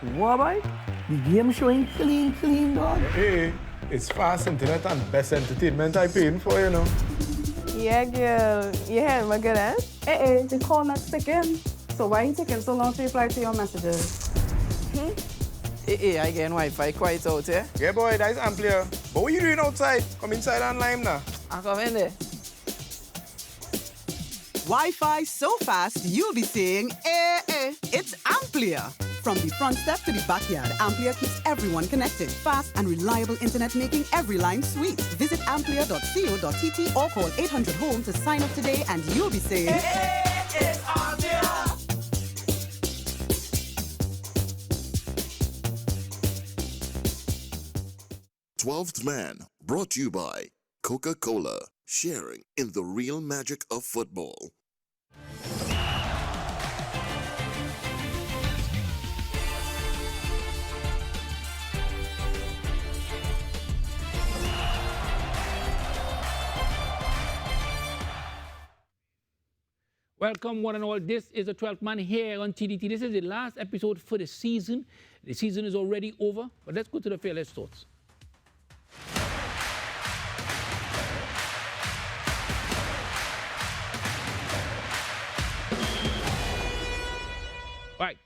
What, boy? The game showing clean, dog. Hey, it's fast internet and best entertainment I paying for, you know. Yeah, girl. You heard my good, eh? The call not sticking. So why you taking so long to reply to your messages? Hey, I get Wi-Fi quite out here. Yeah, boy, that's Amplia. But what you doing outside? Come inside and lime now. I come in there. Wi-Fi so fast, you'll be saying, It's Amplia. From the front step to the backyard, Amplia keeps everyone connected. Fast and reliable internet making every line sweet. Visit amplia.co.tt or call 800-HOME to sign up today and you'll be saying, It's Amplia. 12th Man, brought to you by Coca-Cola, sharing in the real magic of football. Welcome, one and all. This is the 12th Man here on TDT. This is the last episode for the season. The season is already over, but let's go to the fearless thoughts. Right,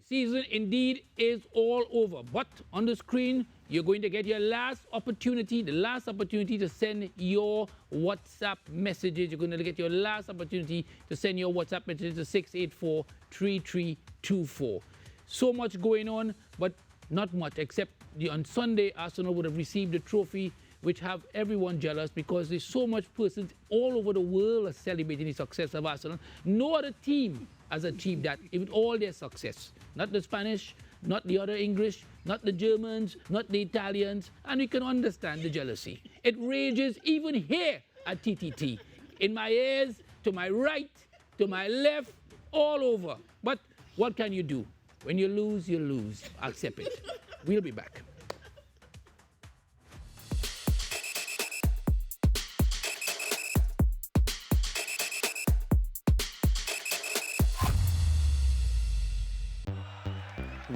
season indeed is all over, but on the screen, you're going to get your last opportunity, the last opportunity to send your WhatsApp messages. You're going to get your last opportunity to send your WhatsApp messages to 684-3324. So much going on, but not much, except on Sunday, Arsenal would have received the trophy, which have everyone jealous because there's so much persons all over the world are celebrating the success of Arsenal. No other team has achieved that, with all their success. Not the Spanish, not the other English, not the Germans, not the Italians, and we can understand the jealousy. It rages even here at TTT. In my ears, to my right, to my left, all over. But what can you do? When you lose, you lose. Accept it. We'll be back.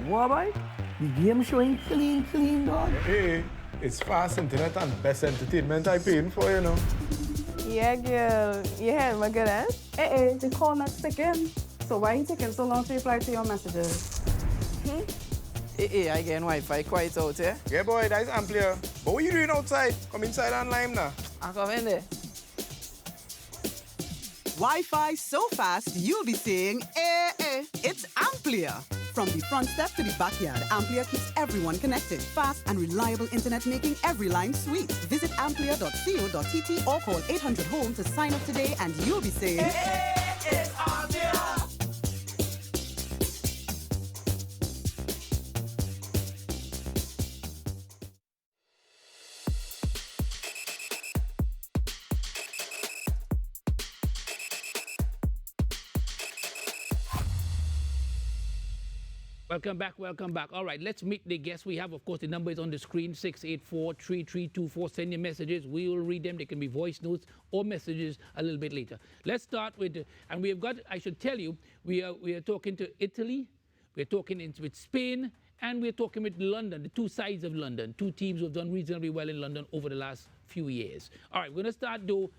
What, boy? The game showing clean, dog. Hey, it's fast internet and best entertainment I paying for, you know. Yeah, girl. You heard my good, eh? The call not sticking. So why you taking so long to reply to your messages? Hey, I get Wi-Fi quite out here. Yeah, boy, that's Amplia. But what you doing outside? Come inside and lime now. I come in there. Wi-Fi so fast, you'll be saying, It's Amplia. From the front step to the backyard, Amplia keeps everyone connected. Fast and reliable internet making every line sweet. Visit amplia.co.tt or call 800-HOME to sign up today and you'll be saying, It's Amplia. Welcome back. All right, let's meet the guests we have. Of course, the number is on the screen, 684-3324. Send your messages. We will read them. They can be voice notes or messages a little bit later. Let's start with, and we have got, I should tell you, we are talking to Italy, we're talking with Spain, and we're talking with London, the two sides of London, two teams who have done reasonably well in London over the last few years. All right, we're going to start, though,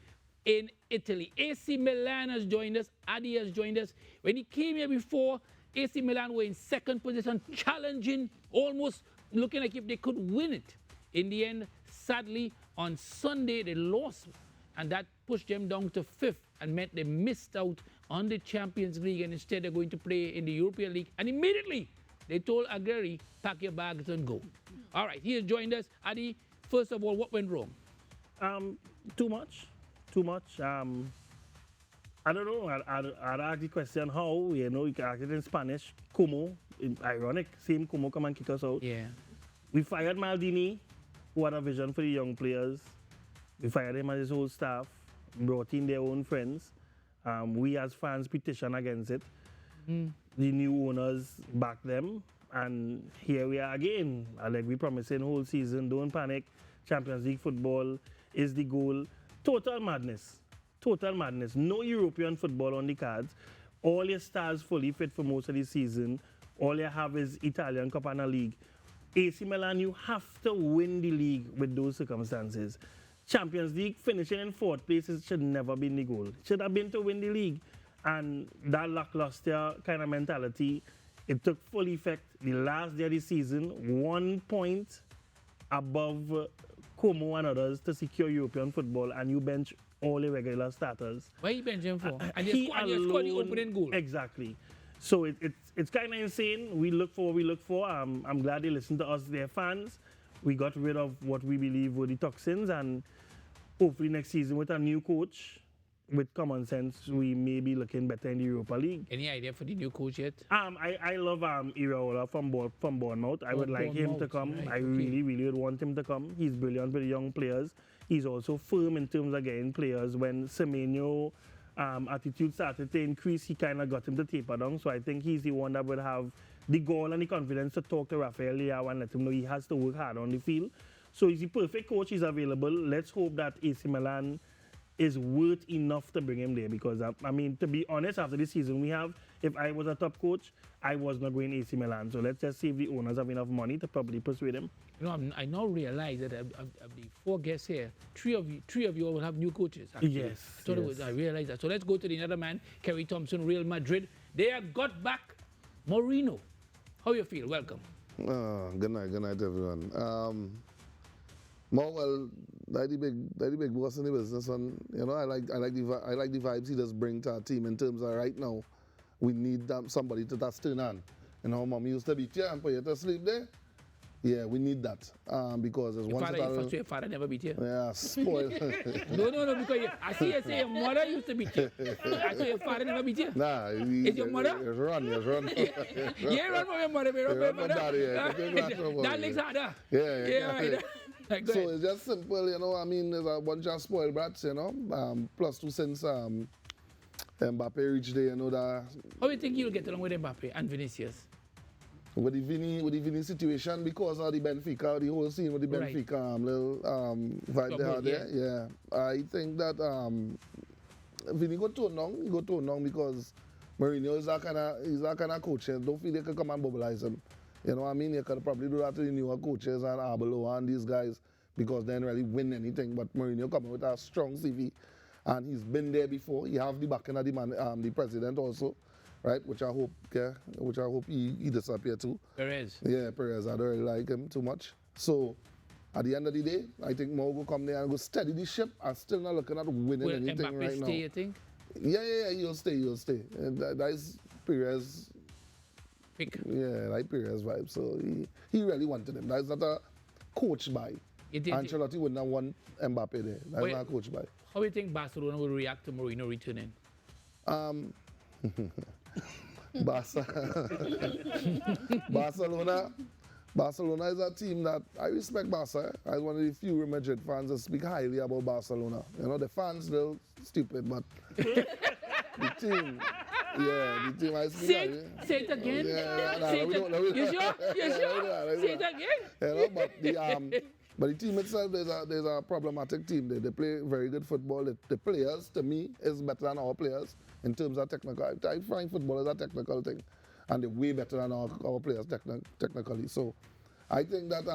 in Italy. AC Milan has joined us. Adi has joined us. When he came here before, AC Milan were in second position, challenging, almost looking like if they could win it. In the end, sadly, on Sunday, they lost, and that pushed them down to fifth and meant they missed out on the Champions League, and instead they're going to play in the European League. And immediately, they told Aguirre, pack your bags and go. All right, he has joined us. Adi, first of all, what went wrong? Too much. I don't know. I'd ask the question how, you know, you can ask it in Spanish. Como, ironic, same Como come and kick us out. Yeah. We fired Maldini, who had a vision for the young players. We fired him and his whole staff, brought in their own friends. We as fans petitioned against it. The new owners backed them, and here we are again. Like we promising whole season, don't panic. Champions League football is the goal. Total madness. No European football on the cards. All your stars fully fit for most of the season. all you have is Italian Cup and a league. AC Milan, you have to win the league with those circumstances. Champions League, finishing in 4th place should never been the goal. It should have been to win the league. And that lackluster kind of mentality, it took full effect the last day of the season, 1 point above Como and others to secure European football, and you bench all the regular starters. Why you bench him for? And He you scored the opening goal. Exactly. So it's kind of insane. We look for what we look for. I'm glad they listened to us, their fans. We got rid of what we believe were the toxins, and hopefully next season with a new coach, with common sense, we may be looking better in the Europa League. Any idea for the new coach yet? I love Iraola from Bournemouth. I would like him to come. Right, I really would want him to come. He's brilliant with the young players. He's also firm in terms of getting players. When Semenyo attitude started to increase, he kind of got him to taper down. So I think he's the one that would have the goal and the confidence to talk to Rafael Leao and let him know he has to work hard on the field. So he's the perfect coach. He's available. Let's hope that AC Milan is worth enough to bring him there, because I mean, to be honest, after this season we have, if I was a top coach, I was not going AC Milan. So let's just see if the owners have enough money to probably persuade him. You know, I now realize that of the 4 guests here, three of you will have new coaches. Actually. Yes, I realized that. So let's go to the other man, Kerry Thompson, Real Madrid. They have got back Mourinho. How you feel? Welcome. Good night, everyone. Well, that's the big boss in the business, and you know I like the vibes he does bring to our team in terms of right now. We need somebody to just turn on. You know, mom used to beat you and put you to sleep there. Yeah, we need that because there's one. Your father never beat you. Yeah, spoiled. No, because I see you say your mother used to beat you. I say your father never beat you. Nah, is your mother? Yes, run. You run from your mother, but run from your mother. That makes harder. Yeah. Right. So it's just simple, you know. I mean, there's a bunch of spoiled brats, you know. Plus 2 since Mbappe reached there, you know that. How do you think you'll get along with Mbappe and Vinicius? With the Vini situation, because of the Benfica, the whole scene with the Benfica little vibe they had there. Yeah. I think that Vini got turned down. He got turned down because Mourinho is that kind of coach. Don't feel they can come and bubblize him. You know what I mean? You could probably do that to the newer coaches and Arbeloa and these guys, because they don't really win anything. But Mourinho coming with a strong CV, and he's been there before. He have the backing of the president also, right? Which I hope he disappear too. Perez. Yeah, Perez. I don't really like him too much. So at the end of the day, I think Mo will come there and go steady the ship. I'm still not looking at winning anything Mbappe right now. Stay, you think? Yeah, he'll stay. And that is Perez. Yeah, like Perez vibe. So he really wanted him. That's not a coach by. Ancelotti wouldn't have want Mbappe there. That's not a coach by. How do you think Barcelona will react to Mourinho returning? Barcelona is a team that I respect. Barca. I'm one of the few Real Madrid fans that speak highly about Barcelona. You know, the fans they're stupid, but the team. Yeah, the team I speak. Say it again. You sure? Say it again. You know, but the team itself, there's a problematic team. They play very good football. The players, to me, is better than our players in terms of technical. I find football is a technical thing, and they're way better than our players technically. So, I think that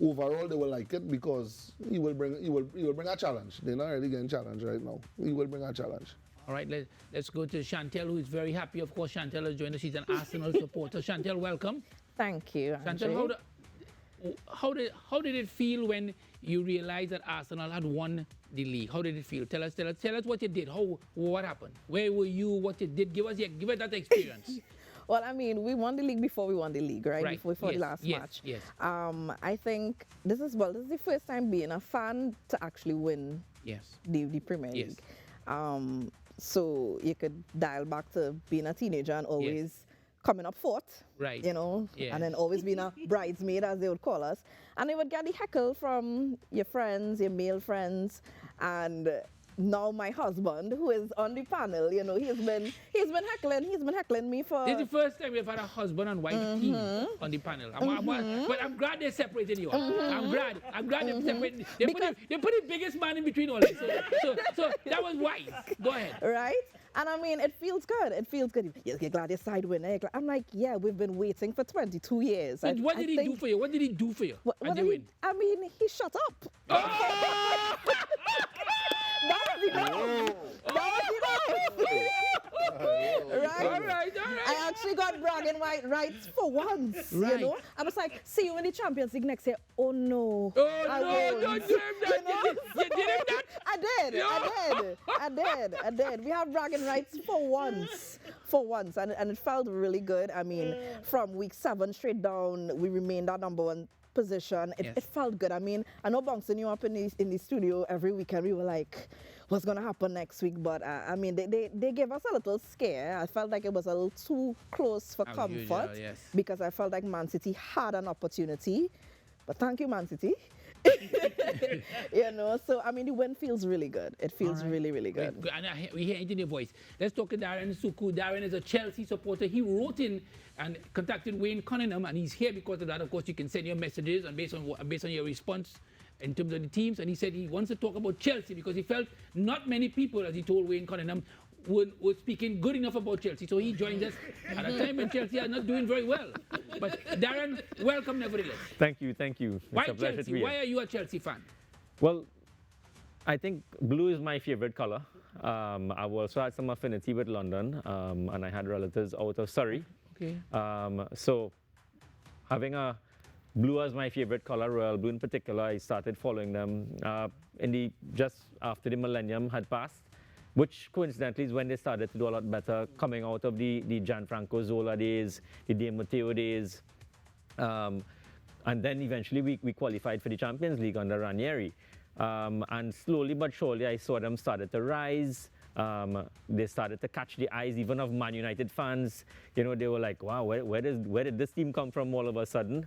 overall they will like it because he will bring a challenge. They're not really getting challenged right now. He will bring a challenge. All right, let's go to Chantel, who is very happy. Of course, Chantel has joined us. She's an Arsenal supporter. Chantel, welcome. Thank you, Chantel, how did it feel when you realized that Arsenal had won the league? How did it feel? Tell us what you did. What happened? Where were you? What you did? Give us that experience. Well, I mean, we won the league before we won the league, right? Before the last match. Yes. I think this is the first time being a fan to actually win. Yes. The Premier League. So you could dial back to being a teenager and always coming up fourth, right? You know, and then always being a bridesmaid, as they would call us. And you would get the heckle from your friends, your male friends, and now my husband, who is on the panel, you know, he's been heckling me for. This is the first time we've had a husband and wife team on the panel. But I'm glad they separated you. I'm glad they separated. They put the biggest man in between all this. So that was wise. Go ahead. Right? And I mean, it feels good. It feels good. You're glad your side win. I'm like, yeah, we've been waiting for 22 years. But what did he do for you? What did he do for you? What And did they he, win? I mean, he shut up. Oh! That was enough. That was enough. Right? All right. I actually got bragging rights for once, Right. you know. I was like, see you in the Champions League next year. Oh no. Oh, I no, won't. don't do him that. You know? You did him that? I did. We have bragging rights for once. And it felt really good. I mean, from week 7 straight down, we remained at #1 position. Yes. It felt good. I mean, I know bouncing you up in the studio every weekend, we were like, what's going to happen next week? But I mean, they gave us a little scare. I felt like it was a little too close for As comfort usual, yes. because I felt like Man City had an opportunity. But thank you, Man City. You know, so I mean, the win feels really good. It feels really, really good. Wait, and we hear it in your voice. Let's talk to Darren Suku. Darren is a Chelsea supporter. He wrote in and contacted Wayne Cunningham, and he's here because of that. Of course, you can send your messages and based on your response in terms of the teams. And he said he wants to talk about Chelsea because he felt not many people, as he told Wayne Cunningham, were speaking good enough about Chelsea. So he joins us at a time when Chelsea are not doing very well. But Darren, welcome nevertheless. Thank you. It's Why a pleasure to Chelsea? be Why here. are you a Chelsea fan? Well, I think blue is my favorite color. I've also had some affinity with London, and I had relatives out of Surrey. Okay. So having a blue as my favorite color, royal blue in particular, I started following them just after the millennium had passed, which coincidentally is when they started to do a lot better, coming out of the Gianfranco Zola days, the Di Matteo days. And then eventually we qualified for the Champions League under Ranieri. And slowly but surely I saw them started to rise. They started to catch the eyes even of Man United fans. You know, they were like, wow, where did this team come from all of a sudden?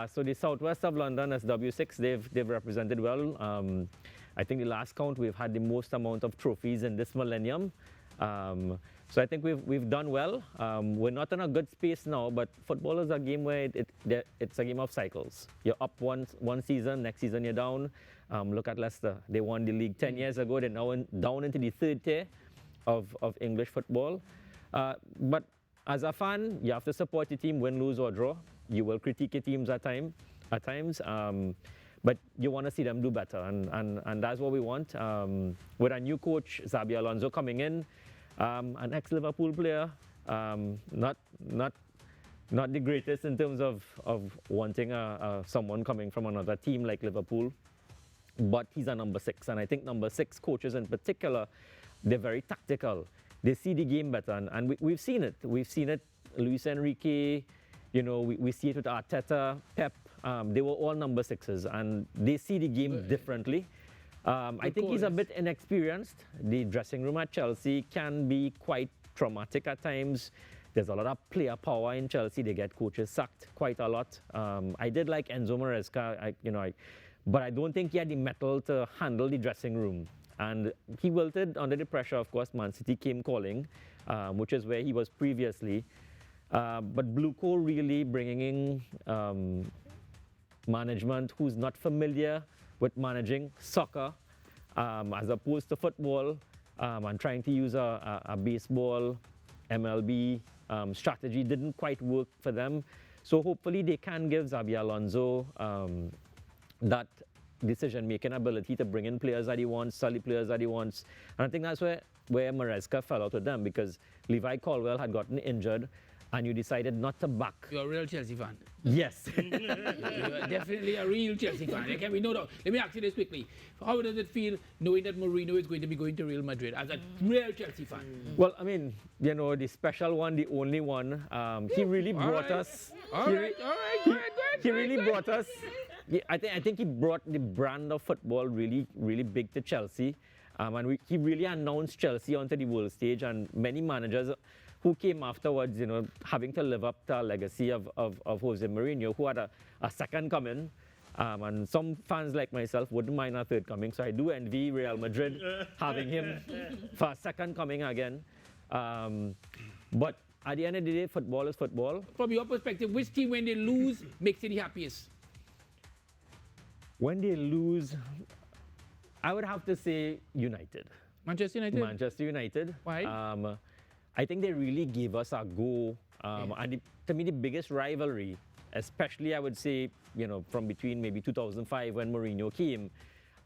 So the southwest of London, SW6, they've represented well. I think the last count, we've had the most amount of trophies in this millennium. So I think we've done well. We're not in a good space now, but football is a game where it's a game of cycles. You're up one season, next season you're down. Look at Leicester. They won the league 10 years ago. They're now down into the 3rd tier of English football. But as a fan, you have to support your team, win, lose, or draw. You will critique your teams at times. But you want to see them do better, and that's what we want. With a new coach, Xabi Alonso, coming in, an ex-Liverpool player, not the greatest in terms of wanting someone coming from another team like Liverpool, but he's a number 6, and I think number 6 coaches in particular, they're very tactical. They see the game better, and we've seen it. We've seen it, Luis Enrique, you know, we see it with Arteta, Pep. They were all number 6s, and they see the game differently. I think he's a bit inexperienced. The dressing room at Chelsea can be quite traumatic at times. There's a lot of player power in Chelsea. They get coaches sacked quite a lot. I did like Enzo Maresca, but I don't think he had the mettle to handle the dressing room. And he wilted under the pressure, of course. Man City came calling, which is where he was previously. But Bluco really bringing in management who's not familiar with managing soccer as opposed to football, and trying to use a baseball MLB strategy didn't quite work for them. So hopefully they can give Xabi Alonso that decision-making ability to bring in players that he wants, sell the players that he wants. And I think that's where Maresca fell out with them, because Levi Colwill had gotten injured, and you decided not to back. You're a real Chelsea fan. Yes. You're definitely a real Chelsea fan. There can be no doubt. Let me ask you this quickly. How does it feel knowing that Mourinho is going to be going to Real Madrid as a real Chelsea fan? Well, I mean, you know, the special one, the only one. He really brought us. All right. Go ahead. He really brought us. I think he brought the brand of football really, really big to Chelsea. And he really announced Chelsea onto the world stage, and many managers who came afterwards, you know, having to live up to a legacy of Jose Mourinho, who had a second coming. And some fans like myself wouldn't mind a third coming. So I do envy Real Madrid having him for a second coming again. But at the end of the day, football is football. From your perspective, which team, when they lose, makes you the happiest? When they lose, I would have to say United. Manchester United? Manchester United. Why? I think they really gave us a go. And to me, the biggest rivalry, especially I would say, from between maybe 2005 when Mourinho came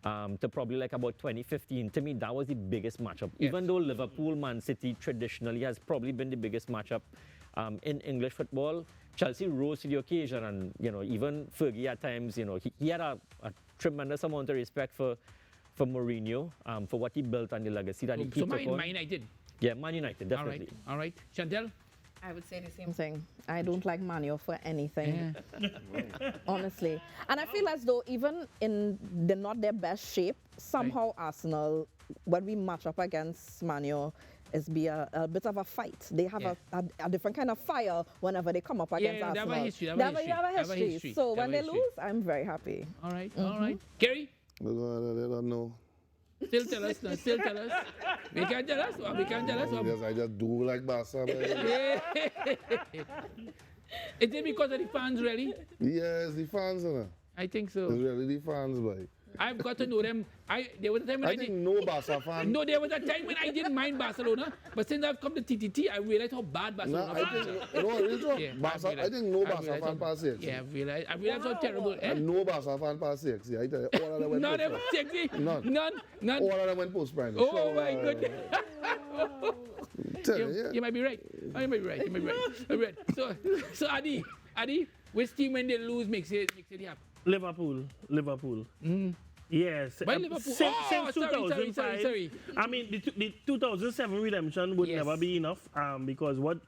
to probably like about 2015, to me, that was the biggest matchup. Yes. Even though Liverpool, Man City traditionally has probably been the biggest matchup in English football, Chelsea rose to the occasion, and even Fergie at times, he had a tremendous amount of respect for Mourinho, for what he built and the legacy that he So took on. Man United. Yeah, Man United, definitely. All right. Chantel? I would say the same thing. I don't like Manu for anything, honestly. And I feel as though even in not their best shape, somehow Arsenal, when we match up against Manu, it's be a bit of a fight. They have a different kind of fire whenever they come up against they have Arsenal. a history. They have a history. So when they lose, I'm very happy. All right. All right. Gary? I don't know. Still tell us. No, still tell us. We can't tell us. We can't tell us. I just do like Barca. Is it because of the fans, really? Yes, the fans, I think so. It's really the fans, boy. I've got to know them. There was a time when I think no Barca fan. No, there was a time when I didn't mind Barcelona, but since I've come to TTT, I realized how bad Barcelona I think, I think no Barca fan pass 6. Yeah, I realized how terrible. No Barca fan pass 6. Yeah, I tell you, all of them went None of them sexy. None. All of them went post-prime. Oh my goodness. You You might be right. Oh, you might be right. So Adi, which team when they lose makes it happy? Liverpool. Yes. Why Liverpool? Since 2005, sorry. I mean, the 2007 redemption would never be enough because what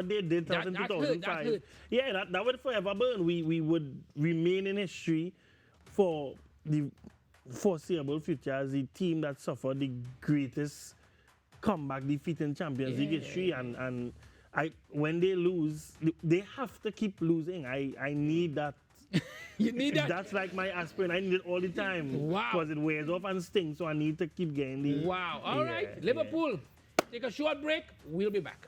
they did in 2005, hurt. yeah, that would forever burn. We would remain in history for the foreseeable future as the team that suffered the greatest comeback defeat in Champions League history. And when they lose, they have to keep losing. I need that. You need that? That's like my aspirin. I need it all the time. Wow. Because it wears off and stings, so I need to keep getting the... Wow. All right. Liverpool, take a short break. We'll be back.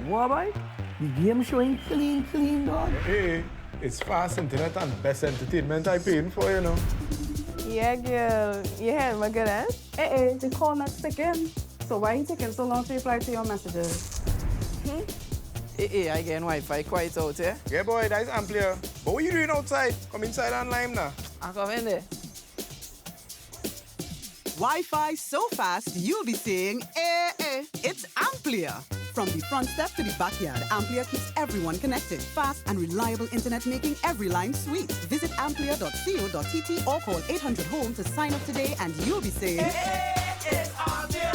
What, boy? The game showing clean, dog. Hey, it's fast internet and best entertainment I paying for, Yeah, girl. You heard my good, eh? The call not sticking. So why you taking so long to reply to your messages? Hey, I getting Wi-Fi quite out here. Yeah, boy, that's Amplia. But what you doing outside? Come inside and lime now. I come in there. Wi-Fi so fast, you'll be saying, it's Amplia. From the front step to the backyard, Amplia keeps everyone connected. Fast and reliable internet making every line sweet. Visit amplia.co.tt or call 800-HOME to sign up today and you'll be saying, it's Amplia.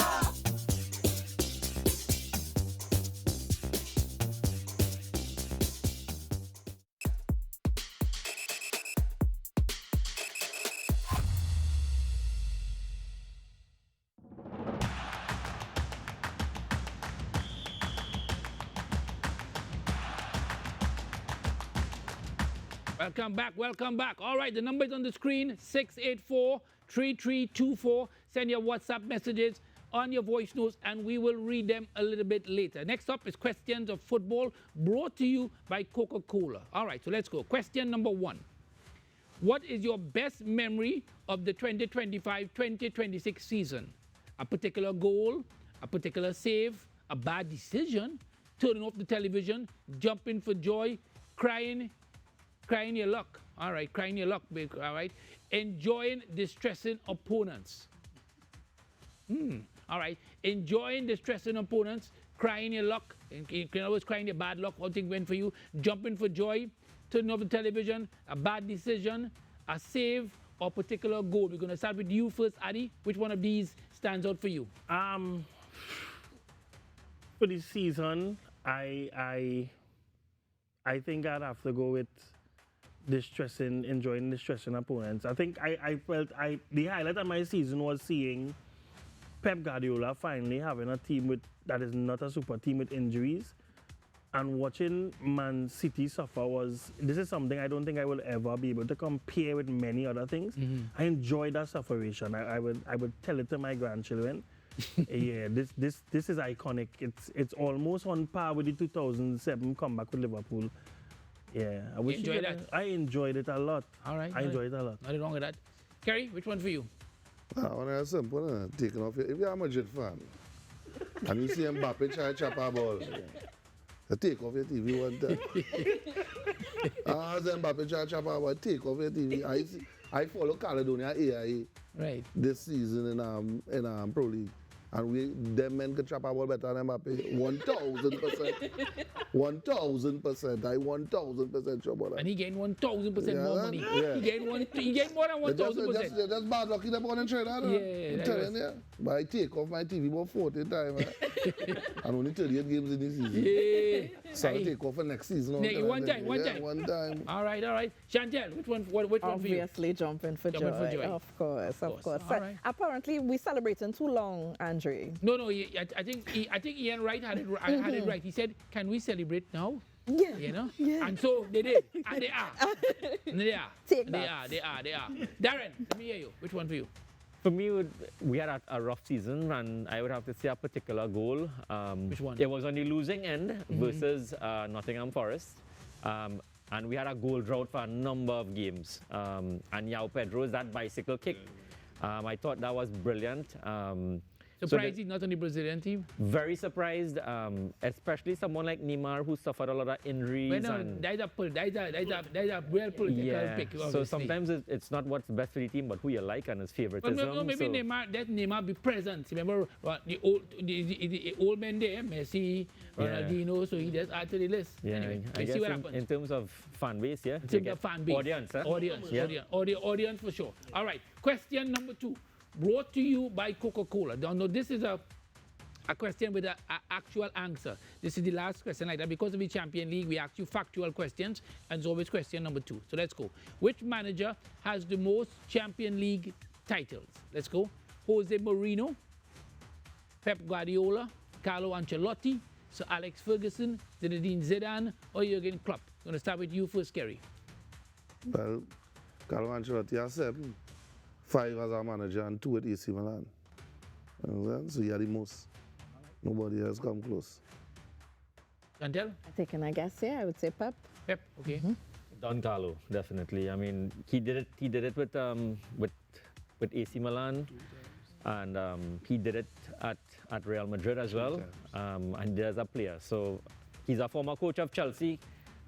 Welcome back. All right, the number is on the screen, 684-3324. Send your WhatsApp messages on your voice notes, and we will read them a little bit later. Next up is Questions of Football, brought to you by Coca-Cola. All right, so let's go. Question number 1. What is your best memory of the 2025-2026 season? A particular goal, a particular save, a bad decision, turning off the television, jumping for joy, crying your luck. All right, crying your luck, all right. Enjoying distressing opponents. All right, enjoying distressing opponents, crying your luck. You can always cry your bad luck, how things went for you. Jumping for joy, turning off the television, a bad decision, a save, or particular goal. We're going to start with you first, Adi. Which one of these stands out for you? For this season, I think I'd have to go with enjoying distressing opponents. I think I felt the highlight of my season was seeing Pep Guardiola finally having a team that is not a super team with injuries, and watching Man City suffer this is something I don't think I will ever be able to compare with many other things. I enjoyed that sufferation. I would tell it to my grandchildren. Yeah, this is iconic. It's almost on par with the 2007 comeback with Liverpool. Yeah, I wish enjoy that. I enjoyed it a lot. All right. I enjoyed it a lot. Nothing wrong with that. Kerry, which one for you? When I simple, taking off if you're a Madrid fan and you see Mbappe try to chop a ball, you take off your TV one time. As Mbappe try to chop a ball, take off your TV. I follow Caledonia AIA this season in Pro League. And them men can chop a ball better than Mbappe. 1,000%. 1,000%. I 1,000% chop ball. And he gained 1,000% more money. Yeah. He gained more than 1,000%. That's bad luck in the born in Trinidad. Yeah, I'm telling you. But I take off my TV about 40 times. And only 38 games in this season. Yeah. So I take off for next season. One time. One time. All right. Chantel, which one for you? Obviously jumping for joy. Of course. All right. Apparently, we're celebrating too long, Andre. No. I think Ian Wright had it right. He said, "Can we celebrate now?" Yeah. You know. Yeah. And so they did, and they are. They are. Take they that. are. Darren, let me hear you. Which one for you? For me, we had a rough season, and I would have to say a particular goal. Which one? It was on the losing end versus Nottingham Forest. And we had a goal drought for a number of games. And Yao Pedro's that bicycle kick, I thought that was brilliant. Surprised he's not on the Brazilian team? Very surprised, especially someone like Neymar who suffered a lot of injuries. Well, no, that's a real political pick. So obviously. sometimes it's not what's best for the team, but who you like and his favoritism. But maybe Neymar be present. Remember the old men there, Messi, Ronaldinho, so he just add to the list. Yeah, anyway, I guess see what happens. in terms of fan base, yeah. In terms of fan base. Audience, huh? Audience for sure. All right, question number 2. Brought to you by Coca-Cola. Now, this is a question with an actual answer. This is the last question like that. Because of the Champion League, we ask you factual questions, and it's always question number 2. So let's go. Which manager has the most Champion League titles? Let's go. Jose Mourinho, Pep Guardiola, Carlo Ancelotti, Sir Alex Ferguson, Zinedine Zidane, or Jurgen Klopp? I'm going to start with you first, Kerry. Well, Carlo Ancelotti has 7. 5 as our manager and 2 at AC Milan. So you are the most. Nobody has come close. Chantel? Taking a guess, yeah, I would say Pep. Pep, okay. Don Carlo, definitely. I mean, he did it with AC Milan, and he did it at Real Madrid as well. And there's a player. So he's a former coach of Chelsea.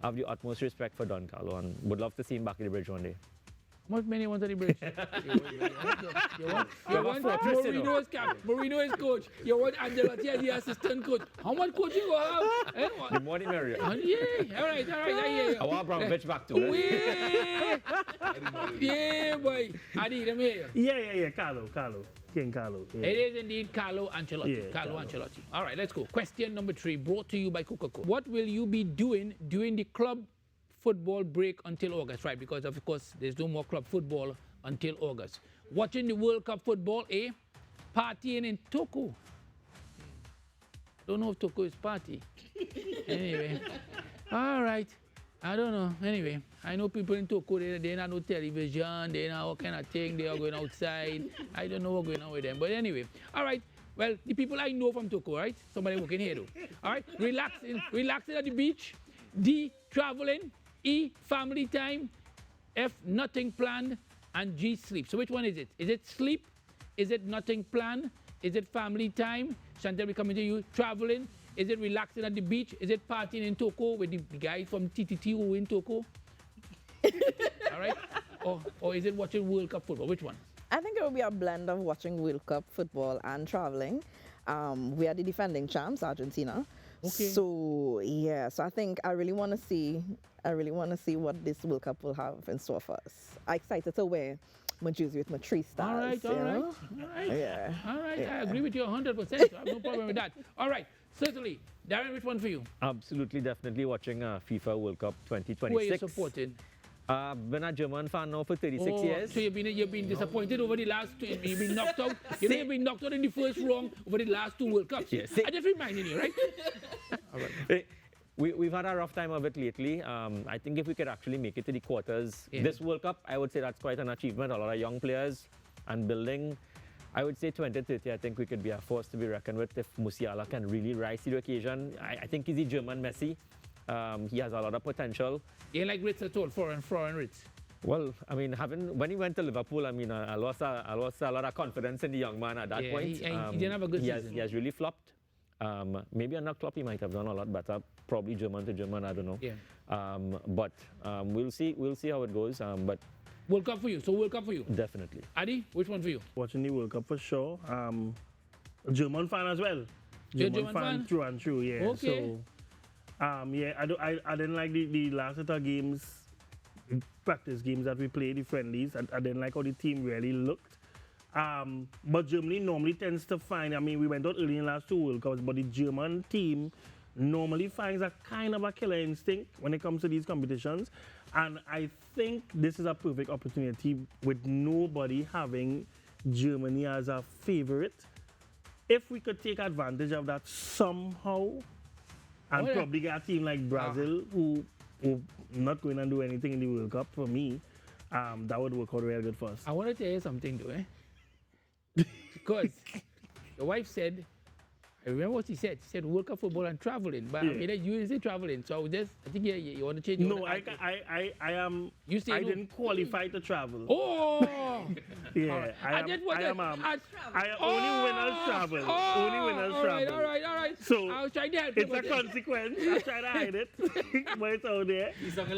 I have the utmost respect for Don Carlo and would love to see him back at the bridge one day. How much money wants on the bridge? you want Mourinho is coach. You want Ancelotti as the assistant coach. How much coach you go have? Eh? The more the merrier. Yeah, all right, I hear you. I want Abramovich back too. Yeah, boy. Adi, let me hear you. Yeah, Carlo. King Carlo. Yeah. It is indeed Carlo Ancelotti. Yeah, Carlo Ancelotti. All right, let's go. Question number 3, brought to you by Coca-Cola. What will you be doing during the club football break until August, right? Because of course there's no more club football until August. Watching the World Cup football, partying in Toko. Don't know if Toko is party. Anyway, all right. I don't know. Anyway, I know people in Toko, they not no television, they not all kind of thing. They are going outside. I don't know what's going on with them. But anyway, all right. Well, the people I know from Toko, right? Somebody working here, though. All right, relaxing at the beach. D, traveling. E, family time. F, nothing planned. And G, sleep. So which one is it? Is it sleep? Is it nothing planned? Is it family time? Chantel, we coming to you. Traveling? Is it relaxing at the beach? Is it partying in Toko with the guy from TTT who in Toko? All right? Or is it watching World Cup football? Which one? I think it will be a blend of watching World Cup football and traveling. We are the defending champs, Argentina. Okay. So yeah, so I think I really want to see what this World Cup will have in store for us. I'm excited to wear my jersey with my 3 stars. All right. Yeah. All right, Yeah. I agree with you 100%. So I have no problem with that. All right, certainly. Darren, which one for you? Absolutely, definitely watching FIFA World Cup 2026. Who are you supporting? I've been a German fan now for 36 years. So you've been disappointed over the last 2. You've been knocked out. You've been knocked out in the first round over the last 2 World Cups. Yes. I just reminding you, right? All right. We've had a rough time of it lately. I think if we could actually make it to the quarters this World Cup, I would say that's quite an achievement. A lot of young players and building. I would say 2030, I think we could be a force to be reckoned with if Musiala can really rise to the occasion. I think he's the German Messi. He has a lot of potential. You ain't like Ritz at all, foreign Ritz. Well, I mean, when he went to Liverpool, I mean, I lost a lot of confidence in the young man at that point. He didn't have a good season. He has really flopped. Maybe under Klopp he might have done a lot better. Probably German to German, I don't know. Yeah. But we'll see how it goes. But World Cup for you. So World Cup for you. Definitely. Adi, which one for you? Watching the World Cup for sure. A German fan as well. You're a German fan? Through and through, yeah. Okay. So, yeah, I didn't like the last set of games, practice games that we played, the friendlies. I didn't like how the team really looked. But Germany normally tends to find, I mean, we went out early in the last 2 World Cups, but the German team normally finds a kind of a killer instinct when it comes to these competitions. And I think this is a perfect opportunity with nobody having Germany as a favorite. If we could take advantage of that somehow and probably get a team like Brazil who not going to do anything in the World Cup, for me, that would work out real good for us. I want to tell you something though, because your wife said, I remember what she said. She said World Cup football and traveling, but I mean, you didn't say traveling. So I think you want to change. No, I am. You say I no. didn't qualify to travel. Oh, yeah. I only winners travel. Only winners travel. All right. So I was trying to help it's a consequence. I try to hide it, but it's out there.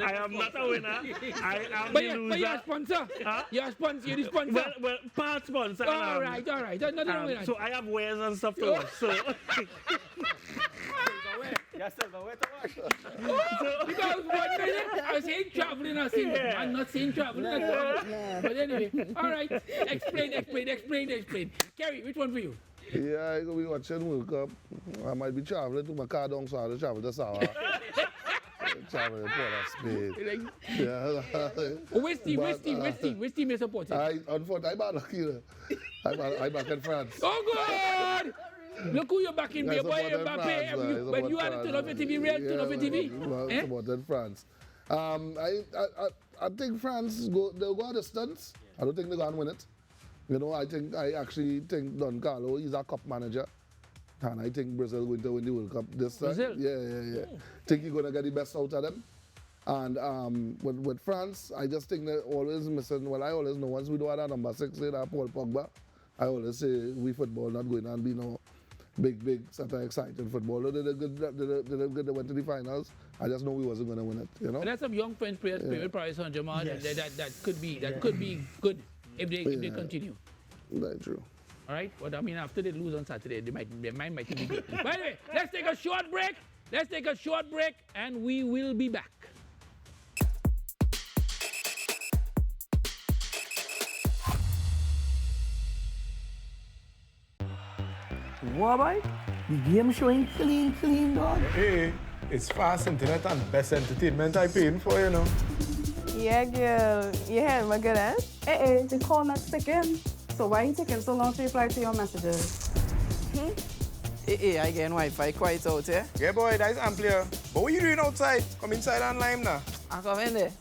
I am not a winner. I am the loser. But you're a sponsor. Huh? You're a sponsor. You're the sponsor. Well, part sponsor. All right. Nothing wrong with that. So I have wares and stuff to watch. So. Yes, sir, but where to watch? Because 1 minute I was saying traveling, I'm not saying traveling at all. But anyway, all right. Explain. Kerry, which one for you? Yeah, I'm going to be watching World Cup. I might be traveling to my car down, so I'll travel to Sawa. Traveling to Port of Spain. Yeah. Which team is supporting? Unfortunately, I'm not lucky. I'm back in France. Oh, good! Look who you're backing, dear boy. Mbappe. When you had to turn off your TV, turn off your TV. Supported France. I think France they'll go a distance. I don't think they're going to win it. You know, I actually think Don Carlo, he's a cup manager. And I think Brazil going to win the World Cup this time. Brazil? Yeah. Think he's going to get the best out of them. And with France, I just think they're always missing. Well, I always know once we do have that number 6, that Paul Pogba, I always say we football not going to be no big, sort of exciting football. They went to the finals. I just know we wasn't going to win it, you know? But that's some young French players, Paris Saint-Germain, that could be good if they continue. Very true. All right? But I mean, after they lose on Saturday, their mind might be good. By the way, let's take a short break, and we will be back. What, boy? The game showing clean, dog. Hey, it's fast internet and best entertainment I'm paying for, you know. Yeah, girl. You heard my good ass? The call not sticking. So why you taking so long to reply to your messages? Hey, I getting Wi-Fi quite out here. Yeah, boy, that's Amplia. But what are you doing outside? Come inside and lime now. I come in there.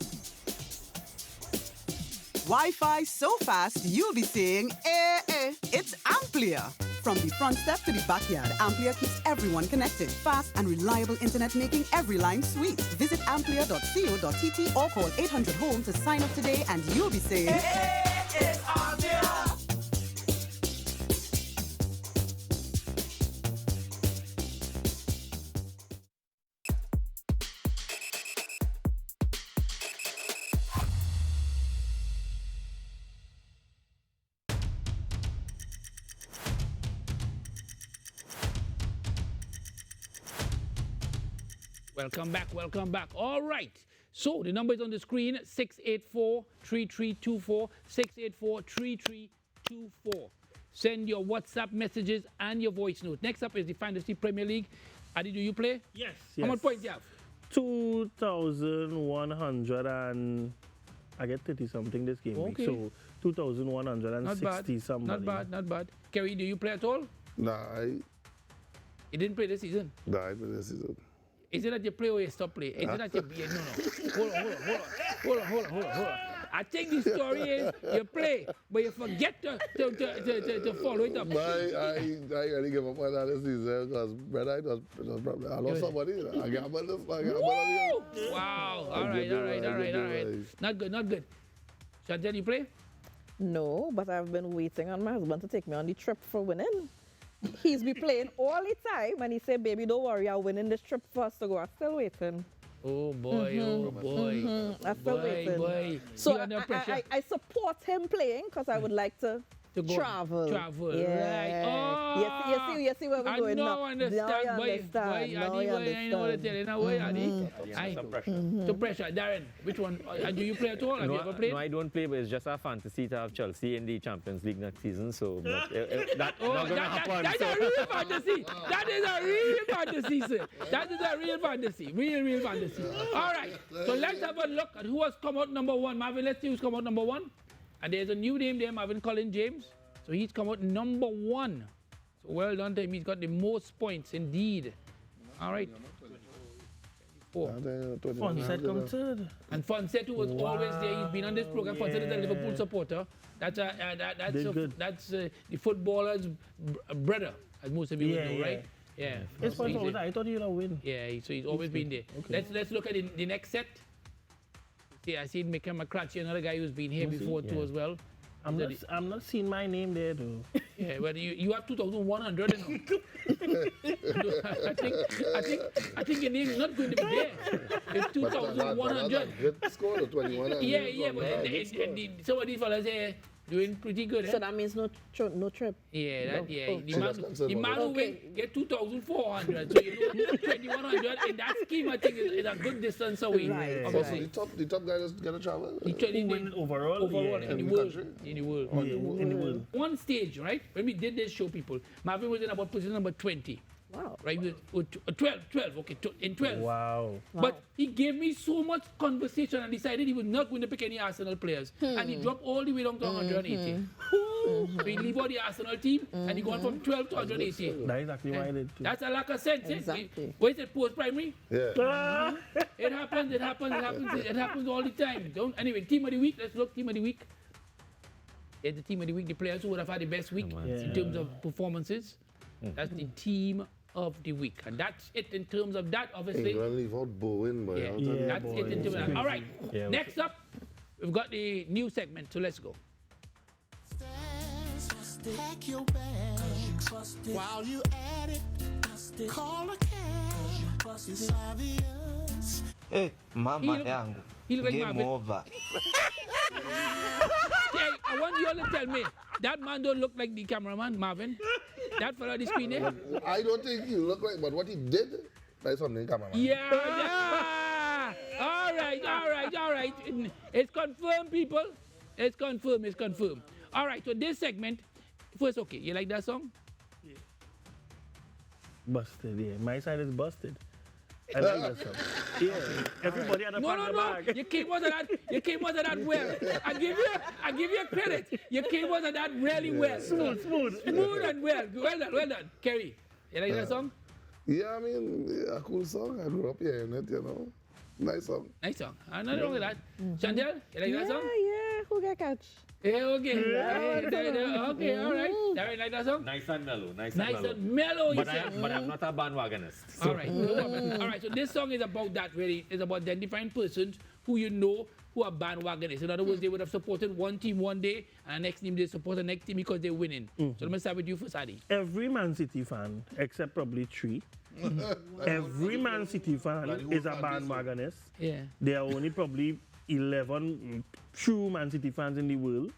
Wi-Fi so fast, you'll be saying, it's Amplia. From the front step to the backyard, Amplia keeps everyone connected. Fast and reliable internet making every line sweet. Visit amplia.co.tt or call 800-HOME to sign up today and you'll be saying, It's Amplia. Welcome back. All right. So the number is on the screen, 684-3324, 684-3324. Send your WhatsApp messages and your voice note. Next up is the Fantasy Premier League. Adi, do you play? Yes. How much points do you have? 2,100 and I get 30-something this game week. So 2,160 somebody. Not bad. Kerry, do you play at all? Nah, You didn't play this season? Nah, I play this season. Is it that you play or you stop playing? Is it that you... No. Hold on. I I think the story is you play, but you forget to follow it up. I really give up on that this season because brother, it was probably I lost somebody. I gambled this. Woo! Wow. All right. Not good. Chantel, you play? No, but I've been waiting on my husband to take me on the trip for winning. He's been playing all the time, and he said, "Baby, don't worry, I'm winning this trip for us to go." I'm still waiting. Oh boy, oh boy. I'm still waiting. Boy. So You under pressure. I support him playing because I would like to go travel. Right. Oh, you see where we're going now. Understand. Now you understand. I know what to tell you now. So pressure. Darren, which one? Do you play at all? Have you ever played? No, I don't play, but it's just a fantasy to have Chelsea in the Champions League next season. So that's not going to happen. That's a real fantasy. That is a real fantasy, sir. That is a real fantasy. Real fantasy. All right. So let's have a look at who has come out number one. Marvin, let's see who's come out number one. And there's a new name there, Marvin Colin James. So he's come out number one. So well done to him. He's got the most points indeed. All right. Fonset come third. And Fonset, who was always there, he's been on this program. Fonset is a Liverpool supporter. That's the footballer's brother, as most of you would know, right? Yeah. It's fun. I thought you'd win. Yeah, so he's always been there. Okay. Let's look at the next set. See, I see Mika McCratchy, another guy who's been here before too as well. I'm not seeing my name there though. Yeah, well you have 2,100. I think your name is not going to be there. It's 2,100. Good score, 21. Yeah, but some of these fellas here doing pretty good. So that means no trip. Yeah, Oh. The man who win get 2,400. So you know 2,100 in that scheme I think is a good distance away. Right. Obviously. The top guy is gonna travel. He win overall in the world. One stage, right? When we did this show, people, Marvin was in about position number 20. Wow. Right? 12. Okay, in 12. Wow. But he gave me so much conversation and decided he was not going to pick any Arsenal players. And he dropped all the way down to 180. So he leave all the Arsenal team and he gone from 12 to 180. That's exactly why I did too. That's a lack of sense. Exactly. What is it, post-primary? Yeah. It happens all the time. Anyway, team of the week. Let's look, team of the week. It's the team of the week, the players who would have had the best week in terms of performances. That's the team of the week. And that's it in terms of that, obviously. England leave out Bowen, boy. That's it in terms of that. All right. Next up, we've got the new segment, so let's go. Pack your bags while you at it. Call a cab. It's obvious. Hey, mama yangu. Game over. I want you all to tell me, that man don't look like the cameraman, Marvin. That fella on the screen there. I don't think he look like, but what he did, that's something cameraman. Yeah. All right. It's confirmed, people. It's confirmed. All right, so this segment, first, okay, you like that song? Yeah. Busted, yeah. My side is busted. I like that song. Yeah. Everybody had a part of the bag. You came out of that well. I give you credit. You came out of that really well. Smooth and well. Well done. Kerry, you like that song? Yeah, I mean, a cool song. I grew up hearing it, you know. Nice song. Nothing wrong with that. Chantel, you like that song? Yeah. Who got catch? Yeah, okay. Okay, all right. Darren, like that song? Nice and mellow. Nice and mellow, but I'm not a bandwagonist. So. All right, no problem. All right, so this song is about that, really. It's about identifying persons who you know who are bandwagonists. In other words, they would have supported one team one day, and the next team they support the next team because they're winning. So let me start with you first, Adi. Every Man City fan, except probably 3, every Man City fan is a bandwagonist. Yeah. There are only probably 11 true Man City fans in the world.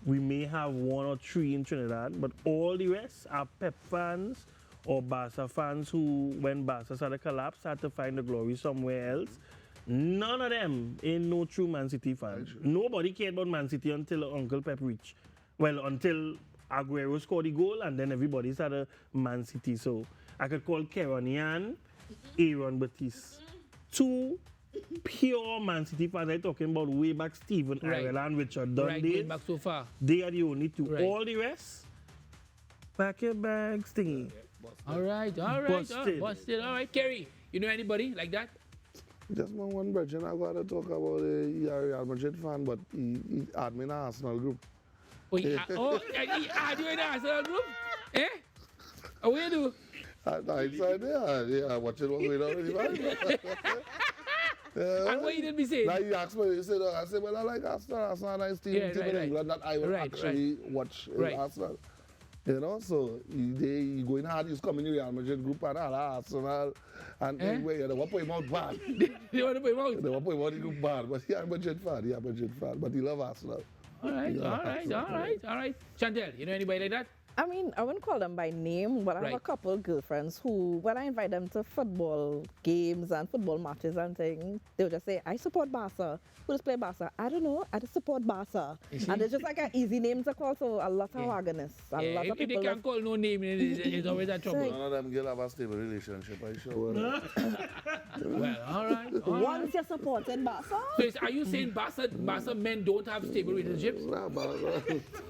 We may have 1 or 3 in Trinidad, but all the rest are Pep fans or Barca fans who, when Barca started to collapse, had to find the glory somewhere else. None of them ain't no true Man City fans. Nobody cared about Man City until Uncle Pep reached. Well, until Aguero scored the goal, and then everybody started Man City. So I could call Keronian, Aaron Batiste. 2 pure Man City fans. I'm talking about way back Stephen Ireland, Richard Dunn days. Back so far. They are the only 2. All the rest, pack your bags, thingy. All right. Busted. All right, Kerry, you know anybody like that? Just my one brethren, I got to talk about he a Real Madrid fan, but he admin a Arsenal group. Oh, he add you in the Arsenal group? Eh? Oh, what you do? Inside there, yeah, watching what going on with the And what you did be saying? Now you asked me, you said, I said, well, I like Arsenal. Arsenal nice team, Yeah, team right, in England that I will actually watch Arsenal. You know, so he going hard, he's coming in the Real Madrid group and all Arsenal. And they want to put him out bad. They want to put him out? They want to put him out, he go bad. But he a Madrid fan, but he love Arsenal. All right. Chantel, you know anybody like that? I mean, I wouldn't call them by name, but I have a couple girlfriends who, when I invite them to football games and football matches and things, they'll just say, I support Barca. Who does play Barca? I don't know. I just support Barca. And it's just like an easy name to call, so a lot of wagonness. A lot of If they can't call no name, it's always a trouble. None of them girls have a stable relationship, I sure. Well, all right. Once you're supporting Barca. So are you saying Barca men don't have stable relationships?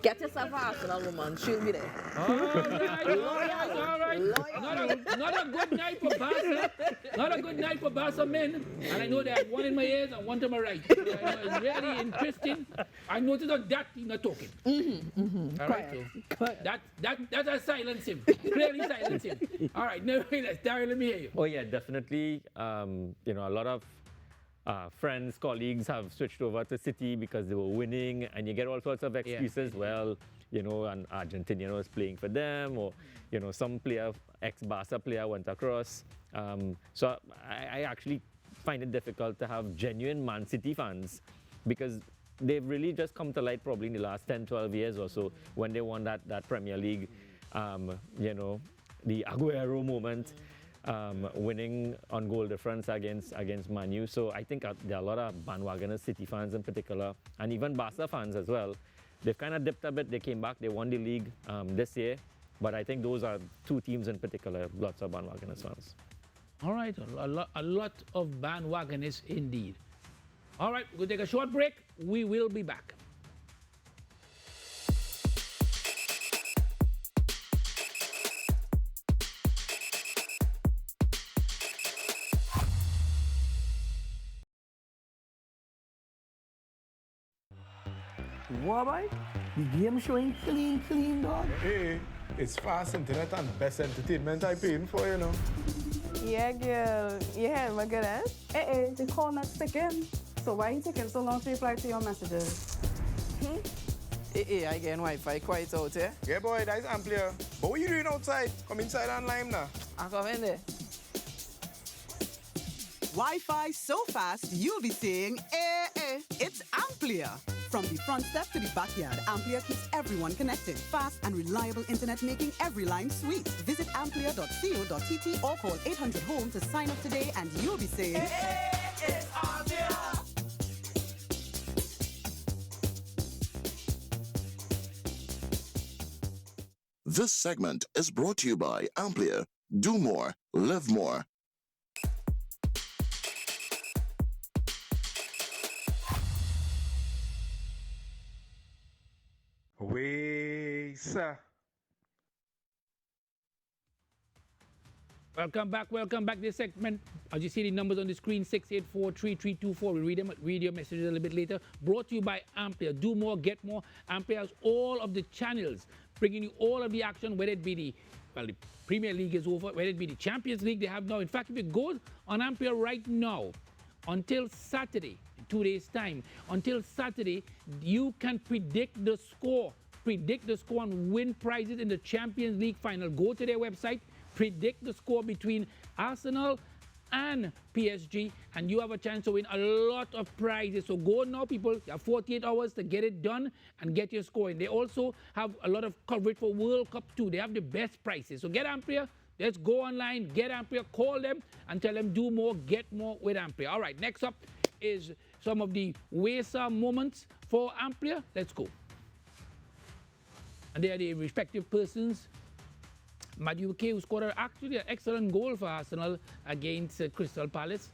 Get yourself an Arsenal woman. She'll be there. All right. Not a good night for Barca. Not a good night for Barca men. And I know they have one in my ears and one to my right. It's really interesting. I noticed on that he's not talking. All right, so that I silence him. Clearly silence him. All right, nevertheless, Darryl, let me hear you. Oh yeah, definitely. You know, a lot of friends, colleagues have switched over to City because they were winning, and you get all sorts of excuses. Well, you know, an Argentinian was playing for them, or you know, some player, ex-Barca player went across. So I actually find it difficult to have genuine Man City fans because they've really just come to light probably in the last 10, 12 years or so when they won that Premier League, you know, the Aguero moment, winning on goal difference against Man U. So I think there are a lot of bandwagoners, City fans in particular, and even Barca fans as well. They've kind of dipped a bit. They came back. They won the league this year. But I think those are two teams in particular, lots of bandwagoners fans. All right, a lot of bandwagoners indeed. All right, we'll take a short break. We will be back. What, boy? The game showing clean, dog. Hey, it's fast internet and best entertainment I paying for, you know. Yeah, girl. You heard my good ass? The call not sticking. So why you taking so long to reply to your messages? I get Wi-Fi quite out here. Yeah, boy, that's Amplia. But what are you doing outside? Come inside and lime now. I come in there. Wi-Fi so fast, you'll be saying, It's Amplia. From the front step to the backyard, Amplia keeps everyone connected. Fast and reliable internet making every line sweet. Visit amplia.co.tt or call 800-HOME to sign up today and you'll be saying, It's Amplia. This segment is brought to you by Amplia. Do more, live more. Way, sir. Welcome back. This segment, as you see the numbers on the screen, 684-3324. We'll read your messages a little bit later. Brought to you by Amplia. Do more, get more. Amplia has all of the channels, bringing you all of the action, whether it be the Premier League is over, whether it be the Champions League they have now. In fact, if you go on Amplia right now, until Saturday, 2 days' time, until Saturday, you can predict the score and win prizes in the Champions League final. Go to their website, predict the score between Arsenal and PSG, and you have a chance to win a lot of prizes. So go now, people. You have 48 hours to get it done and get your score in. They also have a lot of coverage for World Cup too. They have the best prices. So get Amplia. Let's go online, get Amplia, call them and tell them do more, get more with Amplia. All right, next up is some of the Wesa moments for Amplia. Let's go. And they are the respective persons. Madueke, who scored actually an excellent goal for Arsenal against Crystal Palace.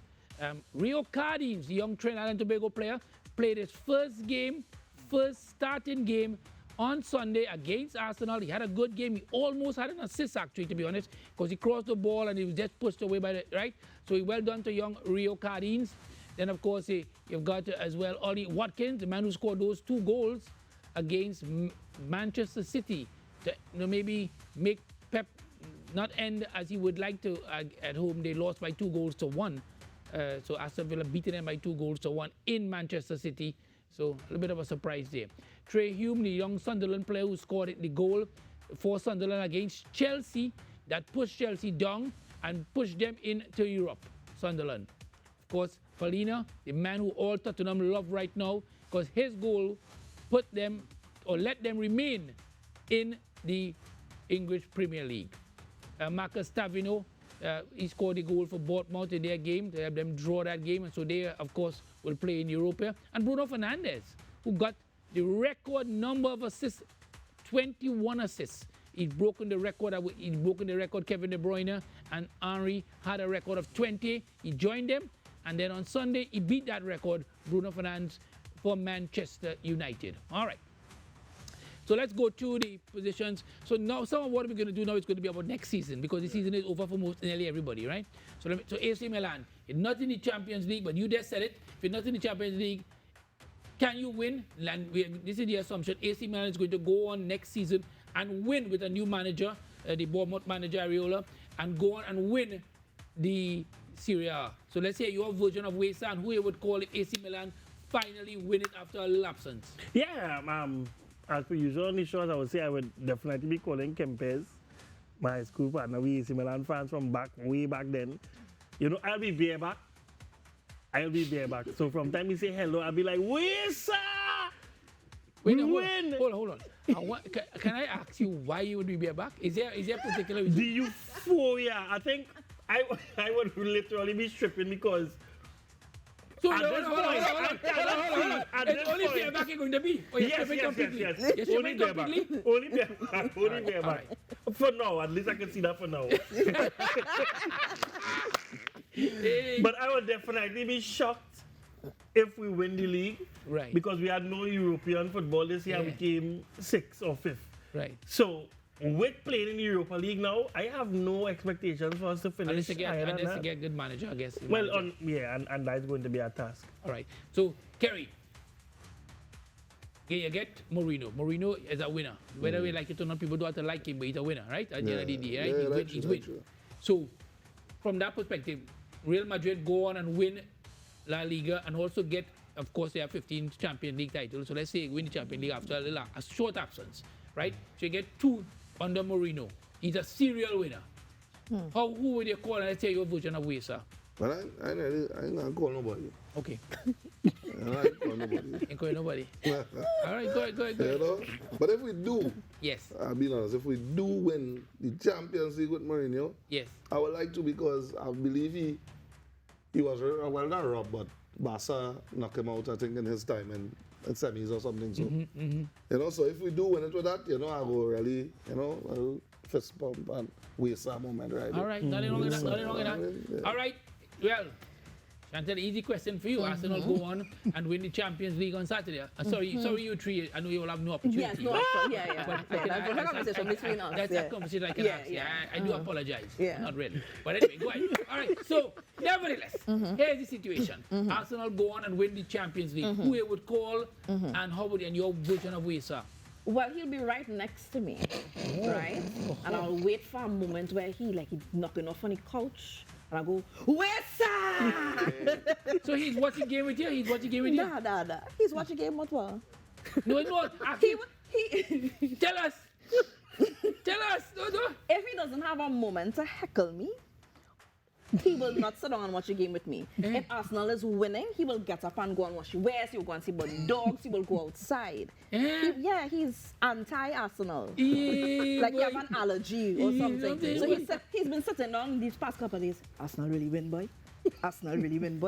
Rio Cardines, the young Trinidad and Tobago player, played his first starting game on Sunday against Arsenal. He had a good game. He almost had an assist, actually, to be honest, because he crossed the ball and he was just pushed away by the right. So he well done to young Rio Cardines. Then, of course, you've got as well Ollie Watkins, the man who scored those 2 goals against Manchester City to maybe make Pep not end as he would like to at home. They lost by 2-1. So Aston Villa beating them by 2-1 in Manchester City. So a little bit of a surprise there. Trey Hume, the young Sunderland player who scored the goal for Sunderland against Chelsea, that pushed Chelsea down and pushed them into Europe, Sunderland. Of course, Fellini, the man who all Tottenham love right now, because his goal put them or let them remain in the English Premier League. Marcus Tavino, he scored a goal for Bournemouth in their game to help them draw that game, and so they, of course, will play in Europa. And Bruno Fernandes, who got the record number of assists, 21 assists. He's broken the record. Kevin De Bruyne and Henry had a record of 20. He joined them, and then on Sunday he beat that record, Bruno Fernandes, for Manchester United. All right. So let's go to the positions. So now some of what we're going to do now is going to be about next season, because the season is over for nearly everybody, right? So AC Milan, you're not in the Champions League, but you just said it. If you're not in the Champions League, can you win? This is the assumption. AC Milan is going to go on next season and win with a new manager, the Bournemouth manager Areola, and go on and win the Serie A. So let's say your version of Wesa and who you would call it AC Milan finally win it after a little absence. Yeah, as per usual on the shows, I would say I would definitely be calling Kempes, my school partner. We AC Milan fans from way back then. You know, I'll be bareback. So from time he say hello, I'll be like, Wesa! We win! Hold on. Can I ask you why you would be bareback? Is there a particular reason? The euphoria. I think I would literally be stripping because. So hold on. It's only bareback you're going to be? Or you're stripping completely? Yes. You're stripping completely? Only bareback. Right. For now, at least I can see that for now. But I would definitely be shocked if we win the league. Right. Because we had no European football this year. We came 6th or 5th. Right. So, with playing in the Europa League now, I have no expectations for us to finish higher than Unless that. you get a good manager, I guess. Well, and that's going to be a task. All right. So, Kerry, you get Mourinho. Mourinho is a winner. Whether we like it or not, people don't have to like him, but he's a winner, right? At the end of the day, right? He's win. So, from that perspective, Real Madrid go on and win La Liga and also get, of course, they have 15 Champions League titles. So let's say you win the Champions League after a short absence, right? So you get 2 under Mourinho. He's a serial winner. Who would you call, and let's say your version of Wesa? But I ain't gonna call nobody. Okay. I ain't call nobody. Ain't call nobody. All right, go ahead. You know? But if we do, yes, I'll be honest, if we do win the Champions League with Mourinho, yes, I would like to, because I believe he was, well, not robbed, but Barca knocked him out, I think, in his time in semis or something. So, you know, so if we do win it with that, you know, I will really, you know, I'll fist pump and waste a moment right All right, nothing wrong with that. All right, well, Chantel, easy question for you. Arsenal go on and win the Champions League on Saturday. Sorry, you three. I know you will have no opportunity. Yes, no opportunity. Yeah. That's a conversation between us. That's a conversation I can ask. Yeah. I do apologize. Yeah. Not really. But anyway, go ahead. All right. So, nevertheless, here's the situation. Arsenal go on and win the Champions League. Who you would call and how would you, and your version of Wesa? Well, he'll be right next to me, right? And I'll wait for a moment where he's knocking off on the couch. And I go, Wesa! So he's watching game with you? Nah. He's watching game with what? No. Tell us. No. If he doesn't have a moment to heckle me, he will not sit down and watch a game with me. If Arsenal is winning, he will get up and go and watch West. He will go and see about dogs. He will go outside. He's anti-Arsenal. Like he have an allergy or something. So he's been sitting down these past couple of days. Arsenal really win, boy.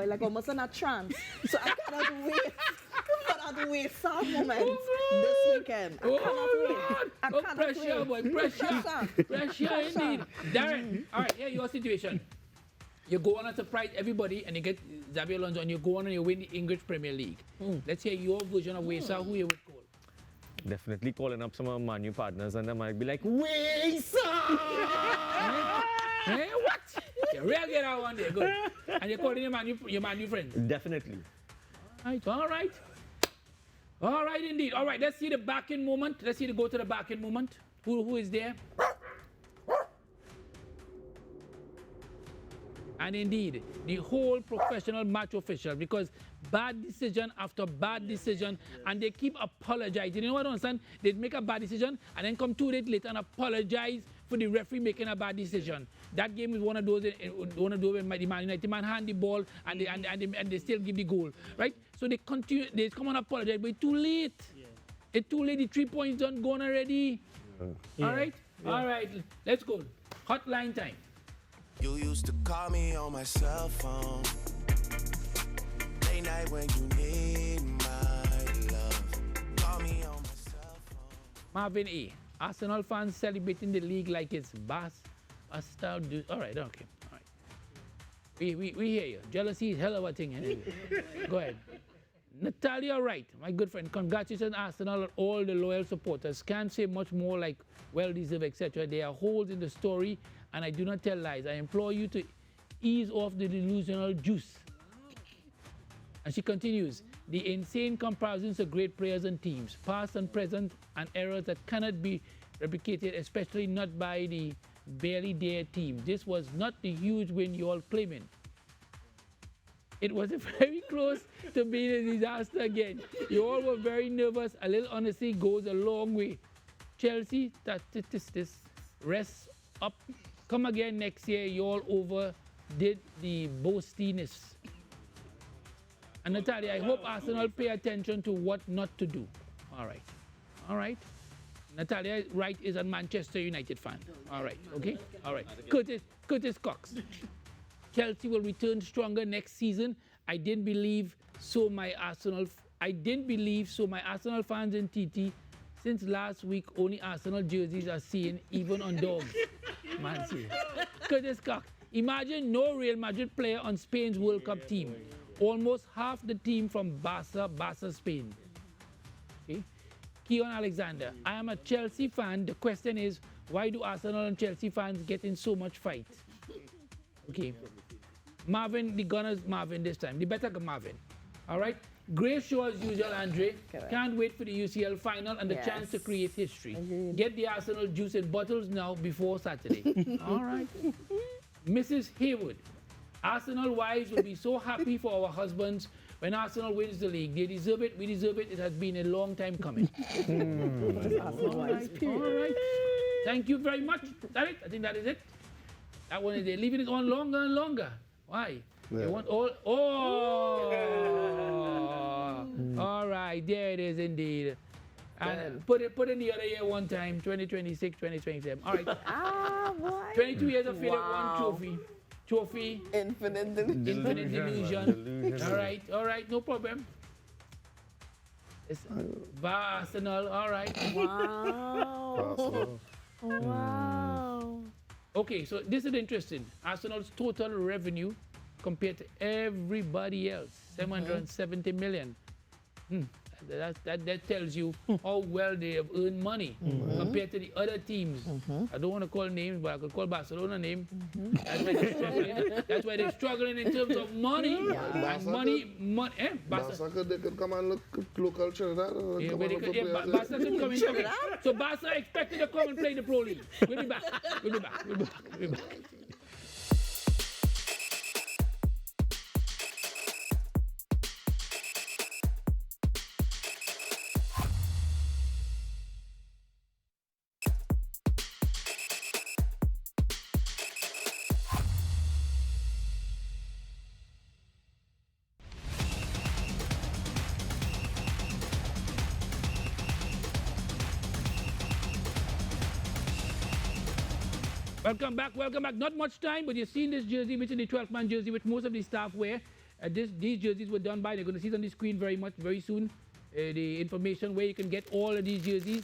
Like almost in a trance. So I cannot wait. I cannot wait some moment this weekend. I cannot wait. Pressure, boy. Pressure indeed. Darren, all right, your situation. You go on and surprise everybody, and you get Xabi Alonso, and you go on and you win the English Premier League. Let's hear your version of Wesa, who you would call. definitely calling up some of my new partners, and they might be like, "Wait, sir!" Hey, what? You really get out one day, good. And you're calling your man new friends? Definitely. All right. All right, indeed. All right, let's see the back-end moment. Let's see the go to the back-end moment. Who is there? And indeed, the whole professional match official, because bad decision after bad decision, and they keep apologizing. You know what I understand? They make a bad decision and then come 2 days later and apologize for the referee making a bad decision. That game is one of those when the Man United man hand the ball and they still give the goal, right? So they continue. They come and apologize, but it's too late. Yeah. It's too late. The 3 points done gone already. Yeah. All right, all right. Let's go. Hotline time. You used to call me on my cell phone. Late night when you need my love. Call me on my cell phone. Marvin A. Arsenal fans celebrating the league like it's All right, okay. All right. We hear you. Jealousy is hell of a thing anyway. Go ahead. Natalia Wright, my good friend. Congratulations, Arsenal, and all the loyal supporters. Can't say much more like well-deserved, etc. There are holes in the story, and I do not tell lies. I implore you to ease off the delusional juice. And she continues, the insane comparisons of great players and teams, past and present, and errors that cannot be replicated, especially not by the barely there team. This was not the huge win you all claiming. It was very close to being a disaster again. You all were very nervous. A little honesty goes a long way. Chelsea, rest up. Come again next year. You all overdid the boastiness. And Natalia, I hope Arsenal pay attention to what not to do. All right. All right. Natalia Wright is a Manchester United fan. All right. Okay. All right. Curtis Cox. Chelsea will return stronger next season. I didn't believe so. My Arsenal fans in TT. Since last week, only Arsenal jerseys are seen, even on dogs. Man, see. Curtis Cox. Imagine no Real Madrid player on Spain's World Cup team. Almost half the team from Barca, Spain. Okay. Keon Alexander. I am a Chelsea fan. The question is, why do Arsenal and Chelsea fans get in so much fight? Okay. Marvin, the Gunners, Marvin this time. The better Marvin. All right. Great show as usual, Andre. Correct. Can't wait for the UCL final and the chance to create history. Get the Arsenal juice in bottles now before Saturday. All right. Mrs. Haywood. Arsenal wives will be so happy for our husbands when Arsenal wins the league. They deserve it. We deserve it. It has been a long time coming. All right. Thank you very much. That's it. I think that is it. That one is they're leaving it on longer and longer. Why? Yeah. They want all. All right. There it is indeed. And put in the other year one time. 2026, 2027. All right. Boy. 22 years of failure, one trophy. Infinite delusion. All right, no problem. It's Arsenal, all right. Wow. Wow. Okay, so this is interesting. Arsenal's total revenue compared to everybody else, 770 million. That tells you how well they have earned money compared to the other teams. I don't want to call names, but I could call Barcelona name. That's why they're struggling in terms of money. And money. Barca they could come and look local Trinidad. Barca could come in. So Barca expected to come and play the Pro League. We'll be back. Welcome back. Not much time, but you've seen this jersey, which is the 12-man jersey, which most of the staff wear. These jerseys were done by, they're going to see it on the screen very soon. The information where you can get all of these jerseys.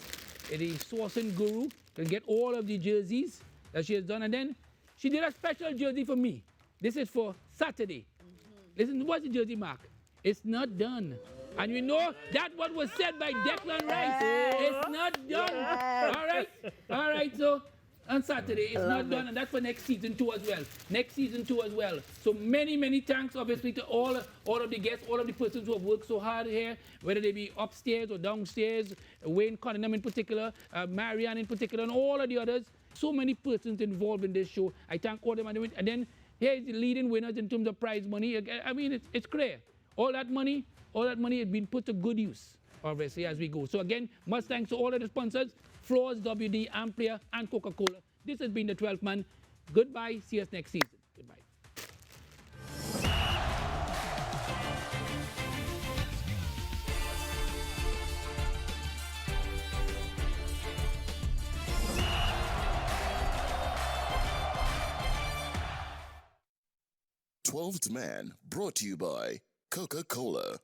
The sourcing guru can get all of the jerseys that she has done. And then she did a special jersey for me. This is for Saturday. Listen, what's the jersey mark? It's not done. And you know that what was said by Declan Rice. It's not done. All right. So on Saturday, it's not done, and that's for next season too as well. So many thanks, obviously, to all of the guests, all of the persons who have worked so hard here, whether they be upstairs or downstairs, Wayne Cunningham in particular, Marianne in particular, and all of the others. So many persons involved in this show. I thank all of them. And then here's the leading winners in terms of prize money. I mean, it's clear. All that money has been put to good use, obviously, as we go. So again, much thanks to all of the sponsors, Floors, WD, Amplia, and Coca-Cola. This has been the 12th Man. Goodbye. See us next season. Goodbye. Twelfth Man brought to you by Coca-Cola.